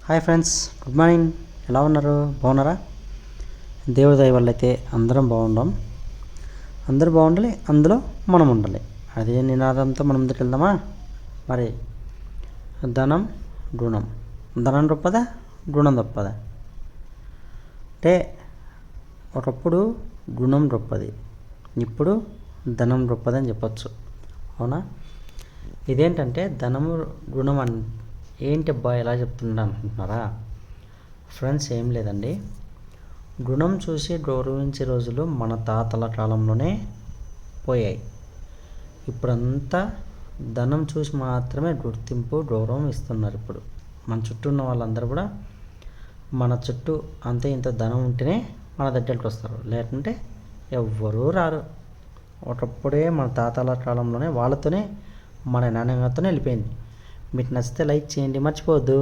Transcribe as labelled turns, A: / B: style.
A: Hi friends, good morning. ఎలా ఉన్నారు? బాగున్నారా? దేవుడి దయ వల్ల అయితే అందరం బాగుండాం. అందరూ బాగుండాలి, అందులో మనం ఉండాలి. అదే నినాదంతో మనం ముందుకు వెళ్దామా? మరి ధనం రుణం, ధనం గొప్పదా రుణం గొప్పదా అంటే ఒకప్పుడు రుణం గొప్పది, ఇప్పుడు ధనం గొప్పదని చెప్పచ్చు. అవునా? ఇదేంటంటే ధనము రుణం ఏంటి అబ్బా ఎలా చెప్తున్నా అనుకుంటున్నారా? ఫ్రెండ్స్, ఏం లేదండి, రుణం చూసి గౌరవించే రోజులు మన తాతల కాలంలోనే పోయాయి. ఇప్పుడంతా ధనం చూసి మాత్రమే గుర్తింపు గౌరవం ఇస్తున్నారు. ఇప్పుడు మన చుట్టూ ఉన్న వాళ్ళందరూ కూడా మన చుట్టూ అంతే ఇంత ధనం ఉంటేనే మన దగ్గరికి వస్తారు, లేకుంటే ఎవ్వరూ రారు. ఒకప్పుడే మన తాతల కాలంలోనే వాళ్ళతోనే మన నాన్నగారితోనే వెళ్ళిపోయింది. మీకు నచ్చితే లైక్ చేయండి, మర్చిపోవద్దు.